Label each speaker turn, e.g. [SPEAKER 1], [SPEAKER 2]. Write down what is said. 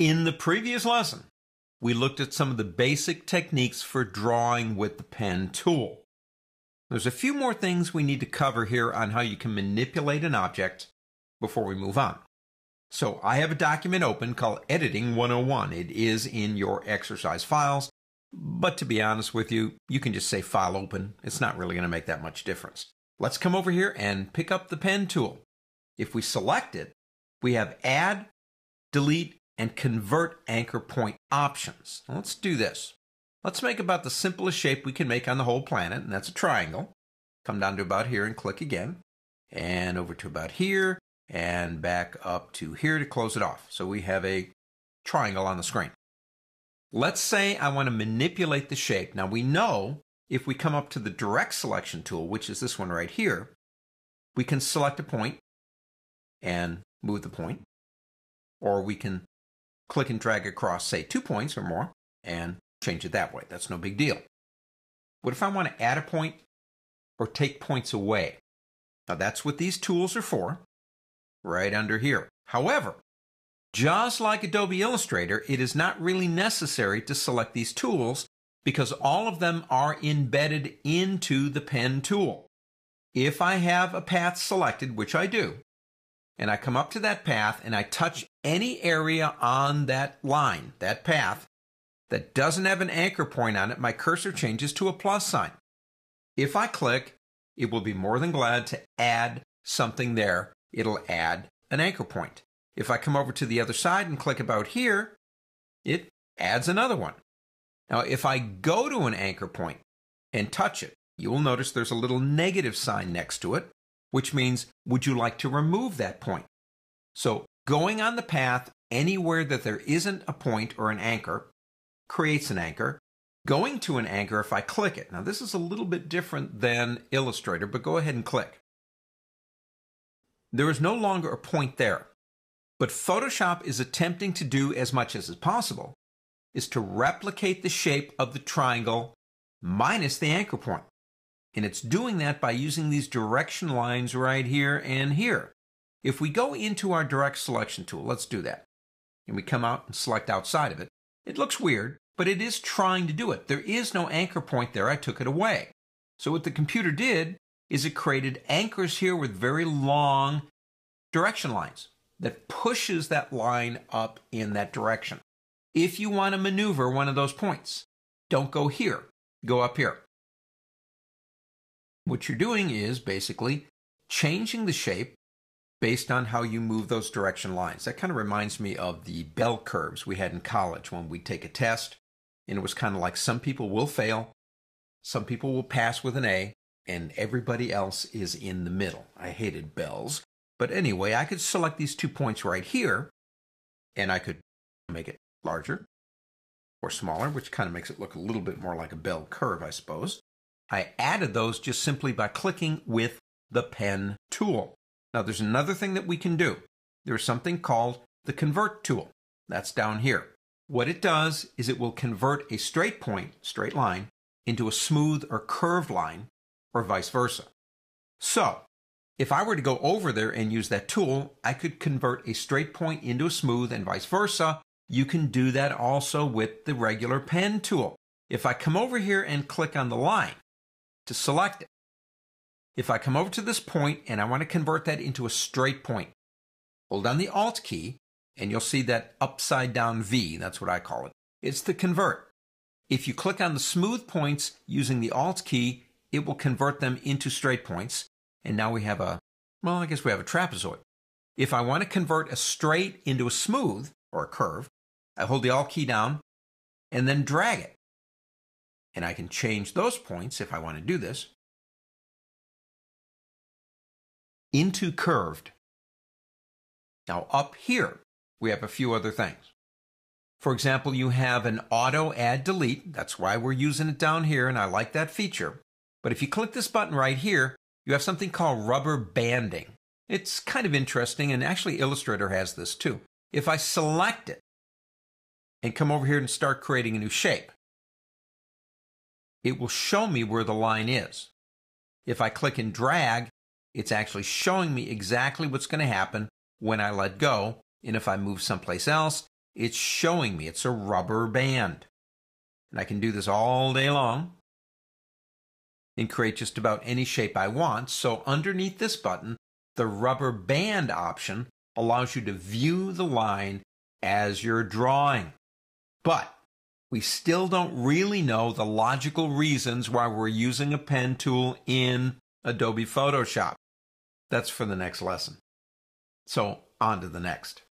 [SPEAKER 1] In the previous lesson, we looked at some of the basic techniques for drawing with the pen tool. There's a few more things we need to cover here on how you can manipulate an object before we move on. So I have a document open called Editing 101. It is in your exercise files, but to be honest with you, you can just say File Open. It's not really going to make that much difference. Let's come over here and pick up the pen tool. If we select it, we have Add, Delete, and Convert Anchor Point options. Now let's do this. Let's make about the simplest shape we can make on the whole planet, and that's a triangle. Come down to about here and click again, and over to about here, and back up to here to close it off. So we have a triangle on the screen. Let's say I want to manipulate the shape. Now we know if we come up to the Direct Selection tool, which is this one right here, we can select a point and move the point, or we can click and drag across, say, 2 points or more, and change it that way. That's no big deal. What if I want to add a point or take points away? Now that's what these tools are for, right under here. However, just like Adobe Illustrator, it is not really necessary to select these tools because all of them are embedded into the pen tool. If I have a path selected, which I do, and I come up to that path and I touch any area on that line, that path, that doesn't have an anchor point on it, my cursor changes to a plus sign. If I click, it will be more than glad to add something there. It'll add an anchor point. If I come over to the other side and click about here, it adds another one. Now, if I go to an anchor point and touch it, you will notice there's a little negative sign next to it, which means, would you like to remove that point? So going on the path anywhere that there isn't a point or an anchor creates an anchor. Going to an anchor, if I click it. Now this is a little bit different than Illustrator, but go ahead and click. There is no longer a point there. But Photoshop is attempting to do as much as is possible, is to replicate the shape of the triangle minus the anchor point. And it's doing that by using these direction lines right here and here. If we go into our Direct Selection tool, let's do that. And we come out and select outside of it. It looks weird, but it is trying to do it. There is no anchor point there. I took it away. So what the computer did is it created anchors here with very long direction lines that pushes that line up in that direction. If you want to maneuver one of those points, don't go here. Go up here. What you're doing is basically changing the shape based on how you move those direction lines. That kind of reminds me of the bell curves we had in college when we take a test, and it was kind of like some people will fail, some people will pass with an A, and everybody else is in the middle. I hated bells. But anyway, I could select these 2 points right here, and I could make it larger or smaller, which kind of makes it look a little bit more like a bell curve, I suppose. I added those just simply by clicking with the pen tool. Now there's another thing that we can do. There's something called the Convert tool. That's down here. What it does is it will convert a straight point, straight line, into a smooth or curved line, or vice versa. So, if I were to go over there and use that tool, I could convert a straight point into a smooth and vice versa. You can do that also with the regular pen tool. If I come over here and click on the line to select it, if I come over to this point and I want to convert that into a straight point, hold down the Alt key and you'll see that upside down V, that's what I call it. It's the convert. If you click on the smooth points using the Alt key, it will convert them into straight points. And now we have a trapezoid. If I want to convert a straight into a smooth or a curve, I hold the Alt key down and then drag it. And I can change those points, if I want to do this, into curved. Now up here, we have a few other things. For example, you have an auto add delete. That's why we're using it down here, and I like that feature. But if you click this button right here, you have something called rubber banding. It's kind of interesting, and actually Illustrator has this too. If I select it and come over here and start creating a new shape, it will show me where the line is. If I click and drag, it's actually showing me exactly what's going to happen when I let go. And if I move someplace else, it's showing me it's a rubber band. And I can do this all day long and create just about any shape I want. So underneath this button, the rubber band option allows you to view the line as you're drawing. But we still don't really know the logical reasons why we're using a pen tool in Adobe Photoshop. That's for the next lesson. So on to the next.